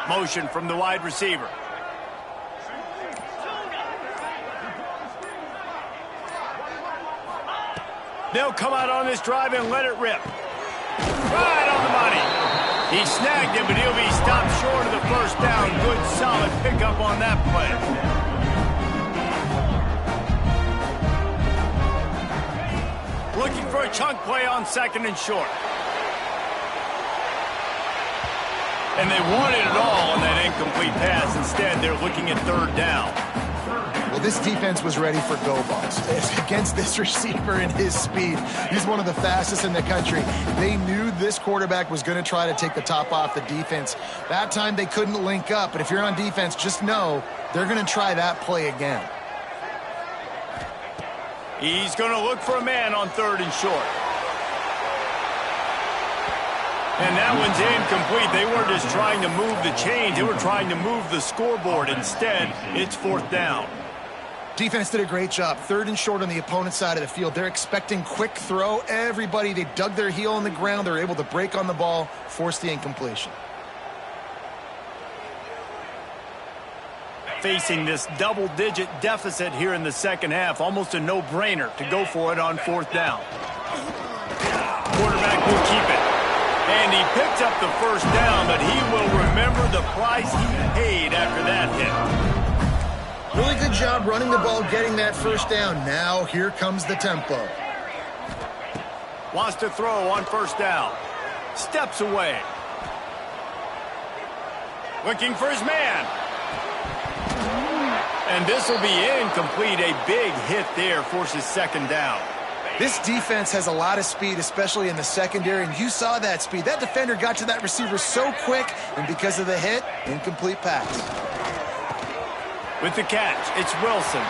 Motion from the wide receiver. They'll come out on this drive and let it rip. Right on the money. He snagged him, but he'll be stopped short of the 1st down. Good, solid pickup on that play. Looking for a chunk play on 2nd and short. And they wanted it all on that incomplete pass. Instead, they're looking at 3rd down. Well, this defense was ready for go balls. Against this receiver and his speed, he's one of the fastest in the country. They knew this quarterback was going to try to take the top off the defense. That time they couldn't link up, but if you're on defense, just know they're going to try that play again. He's going to look for a man on 3rd and short. And that one's incomplete. They weren't just trying to move the chains. They were trying to move the scoreboard. Instead, it's 4th down. Defense did a great job. 3rd and short on the opponent's side of the field. They're expecting quick throw. Everybody, they dug their heel on the ground. They're able to break on the ball, force the incompletion. Facing this double-digit deficit here in the second half, almost a no-brainer to go for it on 4th down. Quarterback will keep it. And he picked up the first down, but he will remember the price he paid after that hit. Really good job running the ball, getting that first down. Now, here comes the tempo. Wants to throw on 1st down. Steps away. Looking for his man. And this will be incomplete. A big hit there forces 2nd down. This defense has a lot of speed, especially in the secondary, and you saw that speed. That defender got to that receiver so quick, and because of the hit, incomplete pass. With the catch, it's Wilson.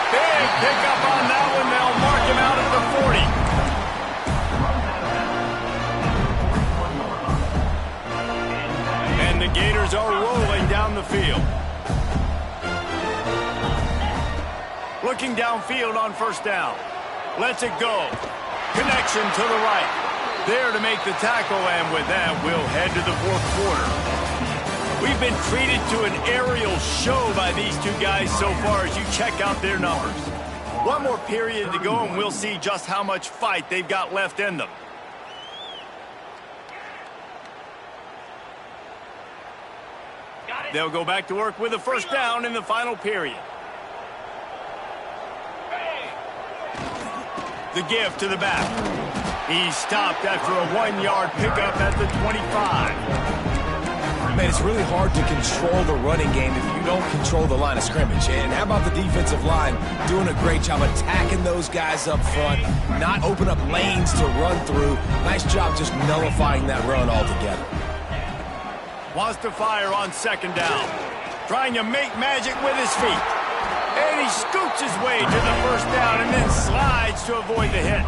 Big pickup on that one. They'll mark him out at the 40. And the Gators are rolling down the field. Looking downfield on 1st down. Lets it go. Connection to the right. There to make the tackle, and with that, we'll head to the 4th quarter. We've been treated to an aerial show by these two guys so far as you check out their numbers. One more period to go, and we'll see just how much fight they've got left in them. They'll go back to work with a 1st down in the final period. The give to the back. He stopped after a 1-yard pickup at the 25. Man, it's really hard to control the running game if you don't control the line of scrimmage. And how about the defensive line doing a great job attacking those guys up front, not open up lanes to run through. Nice job just nullifying that run altogether. Wants to fire on 2nd down. Trying to make magic with his feet. And he scoots his way to the 1st down and then slides to avoid the hit.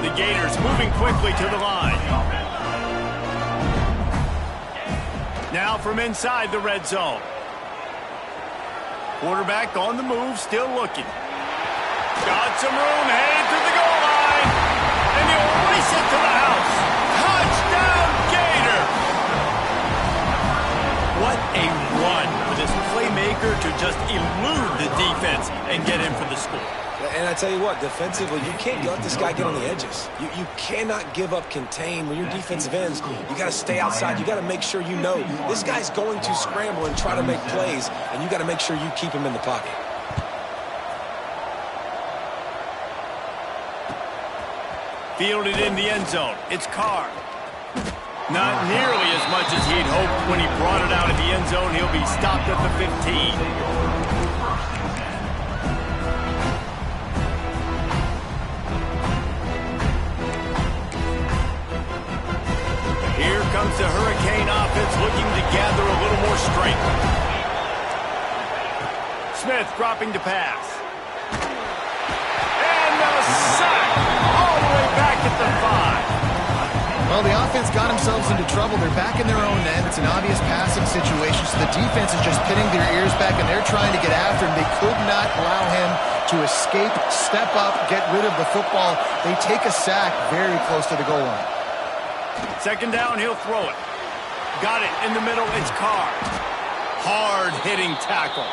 The Gators moving quickly to the line. Now from inside the red zone. Quarterback on the move, still looking. Got some room, headed to the goal line. And he'll race it to the house. Touchdown, Gator! What a run for this playmaker to just elude the defense and get in for the score. And I tell you what, defensively, you can't let this guy get on the edges. You cannot give up contain. When you're defensive ends, you got to stay outside. You got to make sure you know this guy's going to scramble and try to make plays, and you got to make sure you keep him in the pocket. Fielded in the end zone. It's Carr. Not nearly as much as he'd hoped when he brought it out of the end zone. He'll be stopped at the 15. Here comes the Hurricane offense looking to gather a little more strength. Smith dropping to pass. And a sack all the way back at the 5. Well, the offense got themselves into trouble. They're back in their own end. It's an obvious passing situation, so the defense is just pinning their ears back, and they're trying to get after him. They could not allow him to escape, step up, get rid of the football. They take a sack very close to the goal line. 2nd down, he'll throw it. Got it in the middle, it's Carr. Hard-hitting tackle.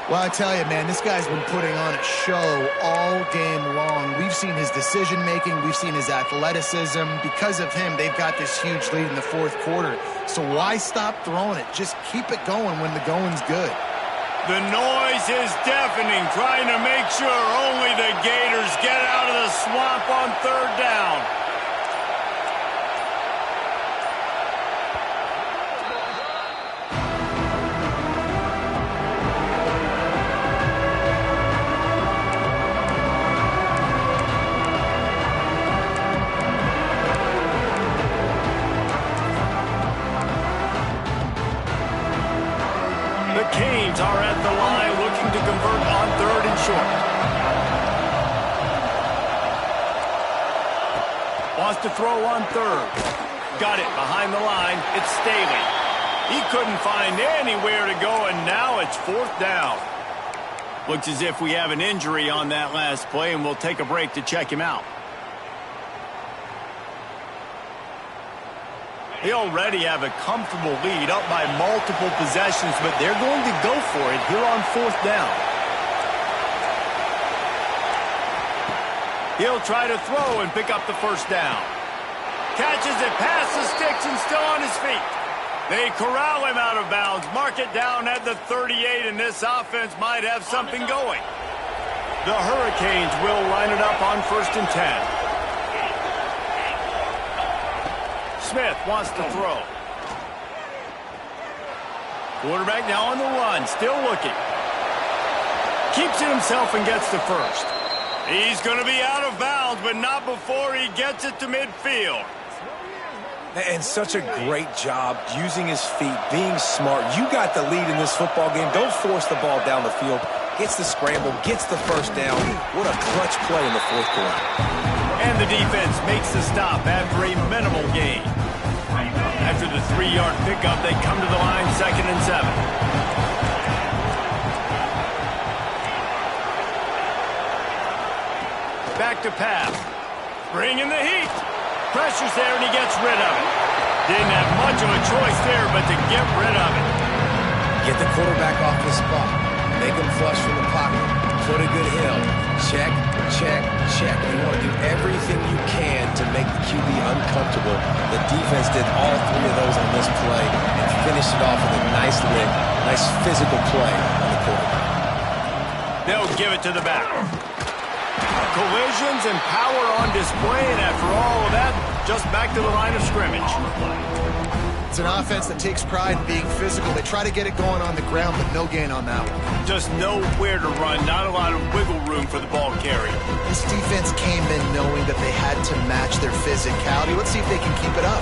Well, I tell you, man, this guy's been putting on a show all game long. We've seen his decision-making. We've seen his athleticism. Because of him, they've got this huge lead in the 4th quarter. So why stop throwing it? Just keep it going when the going's good. The noise is deafening, trying to make sure only the Gators get out of the swamp on 3rd down. Are at the line looking to convert on 3rd and short. Wants to throw on 3rd. Got it behind the line. It's Staley. He couldn't find anywhere to go, and now it's 4th down. Looks as if we have an injury on that last play, and we'll take a break to check him out. They already have a comfortable lead, up by multiple possessions, but they're going to go for it here on 4th down. He'll try to throw and pick up the 1st down. Catches it past the sticks and still on his feet. They corral him out of bounds, mark it down at the 38, and this offense might have something going. The Hurricanes will line it up on 1st and 10. Smith wants to throw. Quarterback now on the run, still looking. Keeps it himself and gets the 1st. He's going to be out of bounds, but not before he gets it to midfield. And such a great job using his feet, being smart. You got the lead in this football game. Don't force the ball down the field. Gets the scramble, gets the 1st down. What a clutch play in the 4th quarter. And the defense makes the stop after a minimal gain. After the 3-yard pickup, they come to the line 2nd and 7. Back to pass. Bringing the heat. Pressure's there, and he gets rid of it. Didn't have much of a choice there, but to get rid of it. Get the quarterback off the spot. Make him flush from the pocket. Put a good hill. Check, check, check. You want to do everything you can to make the QB uncomfortable. The defense did all 3 of those on this play and finished it off with a nice lick, nice physical play on the quarterback. They'll give it to the back. Collisions and power on display, and after all of that, just back to the line of scrimmage. It's an offense that takes pride in being physical. They try to get it going on the ground, but no gain on that one. Just nowhere to run, not a lot of wiggle room for the ball carrier. This defense came in knowing that they had to match their physicality. Let's see if they can keep it up.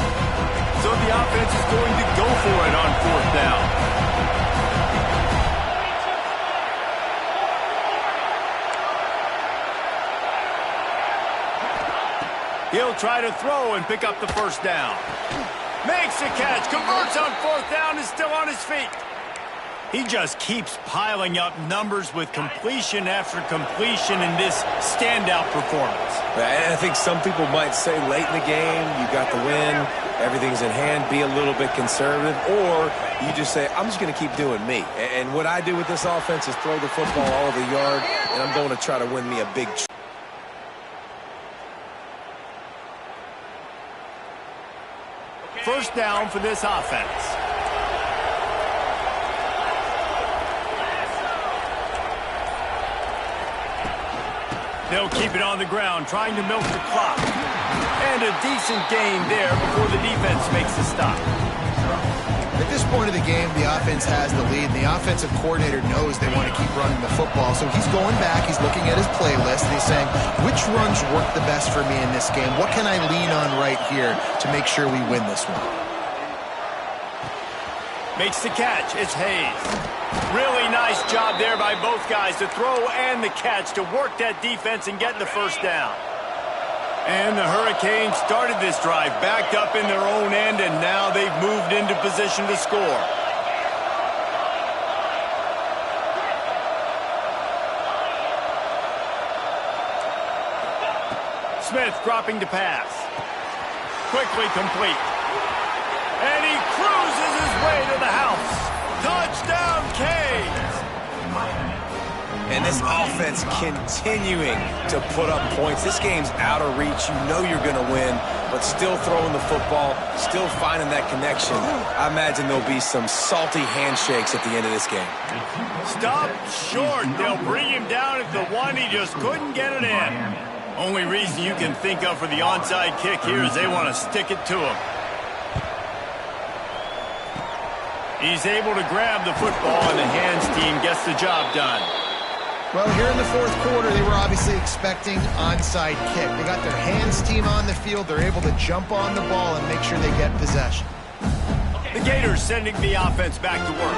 So the offense is going to go for it on 4th down. He'll try to throw and pick up the 1st down. Makes the catch, converts on 4th down, is still on his feet. He just keeps piling up numbers with completion after completion in this standout performance. And I think some people might say late in the game, you got the win, everything's in hand, be a little bit conservative, or you just say, I'm just going to keep doing me. And what I do with this offense is throw the football all over the yard, and I'm going to try to win me a big 1st down for this offense. They'll keep it on the ground, trying to milk the clock. And a decent gain there before the defense makes the stop. At this point of the game, the offense has the lead, and the offensive coordinator knows they want to keep running the football. So he's going back, he's looking at his playlist, and he's saying, which runs work the best for me in this game? What can I lean on right here to make sure we win this one? Makes the catch. It's Hayes. Really nice job there by both guys to throw and the catch to work that defense and get the 1st down. And the Hurricanes started this drive backed up in their own end, and now they've moved into position to score. Smith dropping to pass. Quickly complete. And he cruises his way to the house. Touchdown, Canes! And this offense continuing to put up points. This game's out of reach. You know you're going to win, but still throwing the football, still finding that connection. I imagine there'll be some salty handshakes at the end of this game. Stopped short. They'll bring him down at the 1. He just couldn't get it in. Only reason you can think of for the onside kick here is they want to stick it to him. He's able to grab the football, and the hands team gets the job done. Well, here in the 4th quarter, they were obviously expecting onside kick. They got their hands team on the field. They're able to jump on the ball and make sure they get possession. The Gators sending the offense back to work.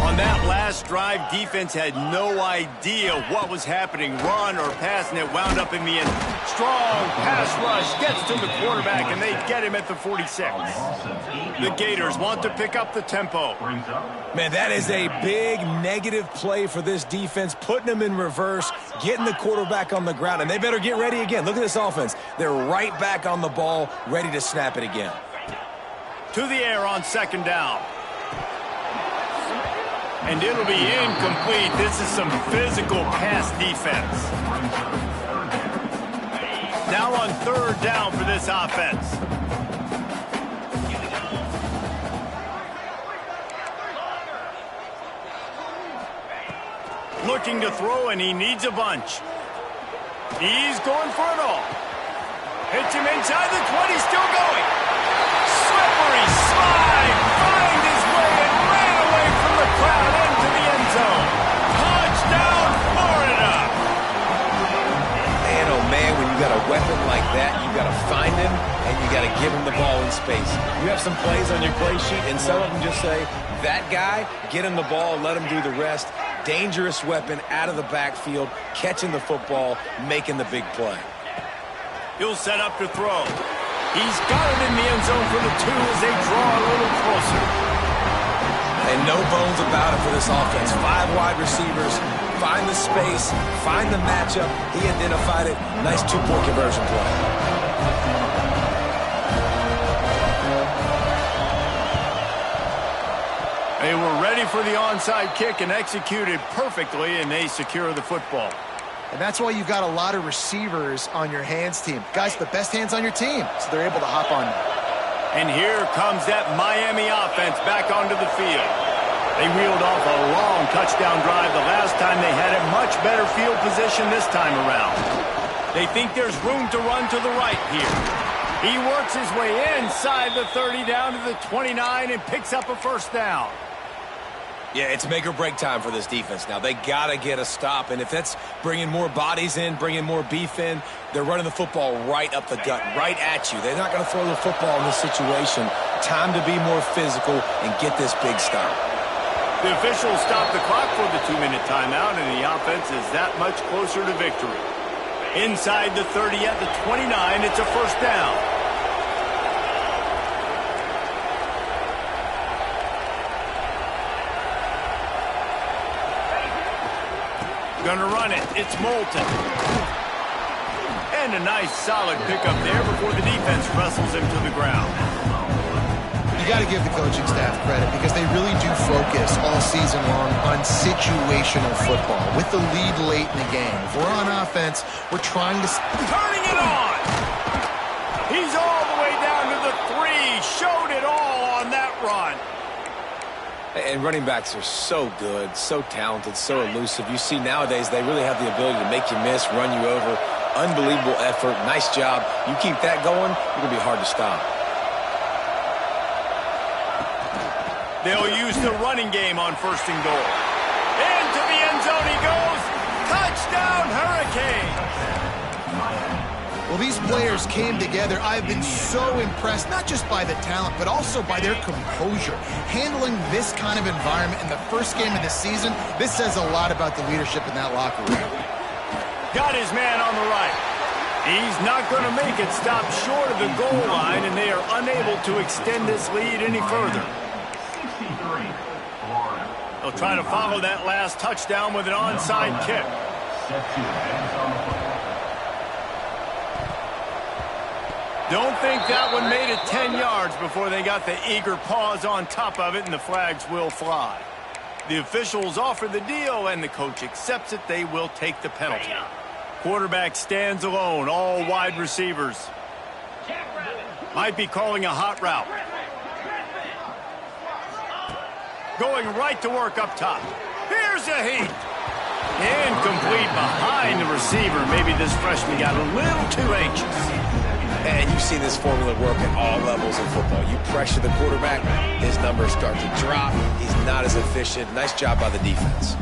On that last drive, defense had no idea what was happening. Run or pass, and it wound up in the end. Strong pass rush gets to the quarterback, and they get him at the 46. The Gators want to pick up the tempo. Man, that is a big negative play for this defense, putting them in reverse, getting the quarterback on the ground, and they better get ready again. Look at this offense. They're right back on the ball, ready to snap it again. To the air on second down. And it'll be incomplete. This is some physical pass defense. Now on third down for this offense. Looking to throw, and he needs a bunch. He's going for it all. Hits him inside the 20, still going. Slippery slide, find his way and ran away from the crowd into the end zone. Touchdown, Florida. Man, oh man, when you got a weapon like that, you got to find him and you got to give him the ball in space. You have some plays on your play sheet, and some of them just say, that guy, get him the ball, let him do the rest. Dangerous weapon out of the backfield, catching the football, making the big play. He'll set up to throw. He's got it in the end zone for the 2 as they draw a little closer. And no bones about it for this offense. 5 wide receivers, find the space, find the matchup. He identified it. Nice 2-point conversion play. They were ready for the onside kick and executed perfectly, and they secure the football. And that's why you've got a lot of receivers on your hands team. Guys, the best hands on your team, so they're able to hop on. And here comes that Miami offense back onto the field. They reeled off a long touchdown drive the last time. They had a much better field position this time around. They think there's room to run to the right here. He works his way inside the 30 down to the 29 and picks up a first down. Yeah, it's make or break time for this defense now. They got to get a stop, and if that's bringing more bodies in, bringing more beef in, they're running the football right up the gut, right at you. They're not going to throw the football in this situation. Time to be more physical and get this big stop. The officials stop the clock for the 2-minute timeout, and the offense is that much closer to victory. Inside the 30 at the 29, it's a first down. Gonna run it. It's Moulton. And a nice solid pickup there before the defense wrestles him to the ground. You got to give the coaching staff credit because they really do focus all season long on situational football. With the lead late in the game, if we're on offense, we're trying to... Turning it on! He's all the way down to the 3. Showed it all on that run. And running backs are so good, so talented, so elusive. You see nowadays they really have the ability to make you miss, run you over. Unbelievable effort. Nice job. You keep that going, it's going to be hard to stop. They'll use the running game on first and goal. Into the end zone he goes. Touchdown, Hurricanes! Well, these players came together. I've been so impressed, not just by the talent, but also by their composure. Handling this kind of environment in the first game of the season, this says a lot about the leadership in that locker room. Got his man on the right. He's not going to make it stop short of the goal line, and they are unable to extend this lead any further. They'll try to follow that last touchdown with an onside kick. Don't think that one made it 10 yards before they got the eager paws on top of it, and the flags will fly. The officials offer the deal, and the coach accepts it. They will take the penalty. Quarterback stands alone, all wide receivers. Might be calling a hot route. Going right to work up top. Here's a heat. Incomplete behind the receiver. Maybe this freshman got a little too anxious. And you see this formula work at all levels of football. You pressure the quarterback, his numbers start to drop. He's not as efficient. Nice job by the defense.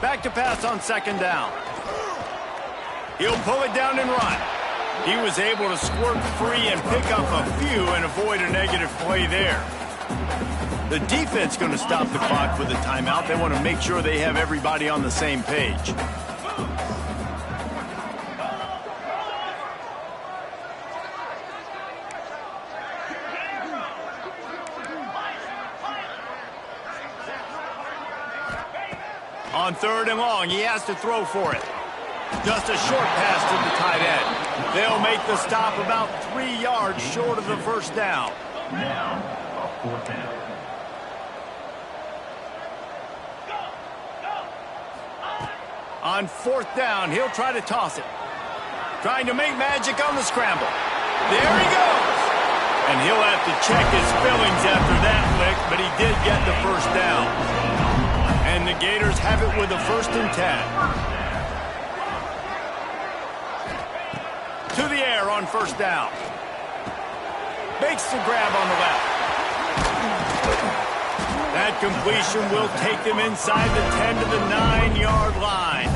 Back to pass on second down. He'll pull it down and run. He was able to squirt free and pick up a few and avoid a negative play there. The defense going to stop the clock with a timeout. They want to make sure they have everybody on the same page. On 3rd and long, he has to throw for it. Just a short pass to the tight end. They'll make the stop about 3 yards short of the first down. Now, a 4th down. On 4th down, he'll try to toss it. Trying to make magic on the scramble. There he goes. And he'll have to check his fillings after that lick, but he did get the first down. And the Gators have it with a 1st and 10. To the air on 1st down. Makes the grab on the left. That completion will take them inside the 10 to the 9-yard line.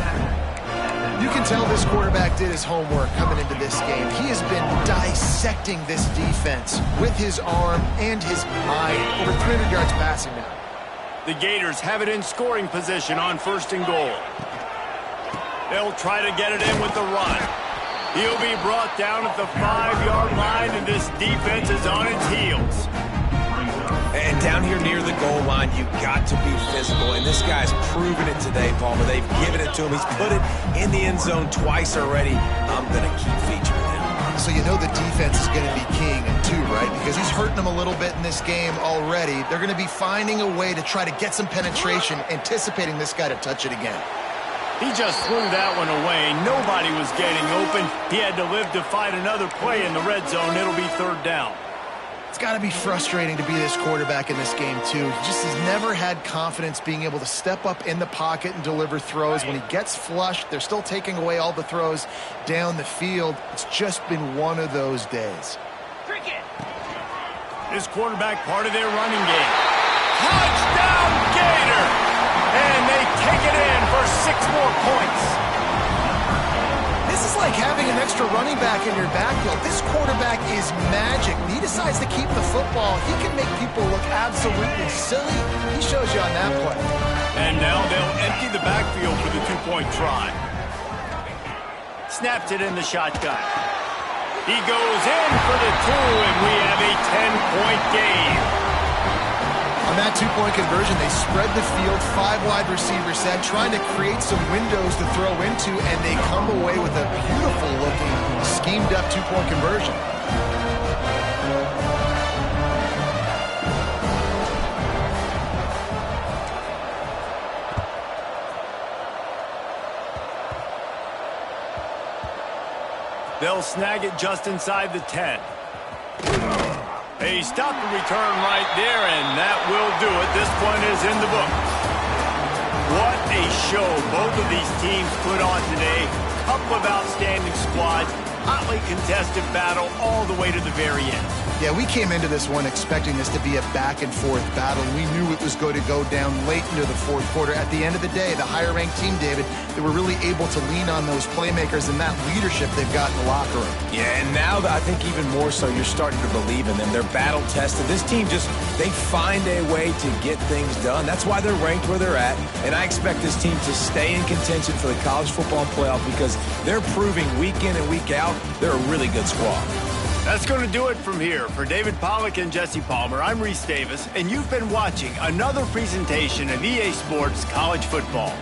You can tell this quarterback did his homework coming into this game. He has been dissecting this defense with his arm and his mind. Over 300 yards passing now. The Gators have it in scoring position on 1st and goal. They'll try to get it in with the run. He'll be brought down at the 5-yard line, and this defense is on its heels. And down here near the goal line, you've got to be physical. And this guy's proven it today, Palmer. They've given it to him. He's put it in the end zone twice already. I'm going to keep featuring him. So you know the defense is going to be keying him too, right? Because he's hurting them a little bit in this game already. They're going to be finding a way to try to get some penetration, anticipating this guy to touch it again. He just threw that one away. Nobody was getting open. He had to live to fight another play in the red zone. It'll be 3rd down. It's got to be frustrating to be this quarterback in this game, too. He just has never had confidence being able to step up in the pocket and deliver throws. When he gets flushed, they're still taking away all the throws down the field. It's just been one of those days. This quarterback part of their running game. Touchdown, Gator! And they take it in for 6 more points. This is like having an extra running back in your backfield. This quarterback is magic. When he decides to keep the football, he can make people look absolutely silly. He shows you on that play. And now they'll empty the backfield for the 2-point try. Snapped it in the shotgun. He goes in for the 2, and we have a 10-point game. On that 2-point conversion, they spread the field, 5 wide receiver set, trying to create some windows to throw into, and they come away with a beautiful-looking, schemed-up 2-point conversion. They'll snag it just inside the 10. They stop the return right there, and that will do it. This one is in the books. What a show both of these teams put on today. Couple of outstanding squads. Hotly contested battle all the way to the very end. Yeah, we came into this one expecting this to be a back-and-forth battle. We knew it was going to go down late into the 4th quarter. At the end of the day, the higher-ranked team, David, they were really able to lean on those playmakers and that leadership they've got in the locker room. Yeah, and now I think even more so, you're starting to believe in them. They're battle-tested. This team they find a way to get things done. That's why they're ranked where they're at. And I expect this team to stay in contention for the college football playoff because they're proving week in and week out they're a really good squad. That's going to do it from here. For David Pollack and Jesse Palmer, I'm Reese Davis, and you've been watching another presentation of EA Sports College Football.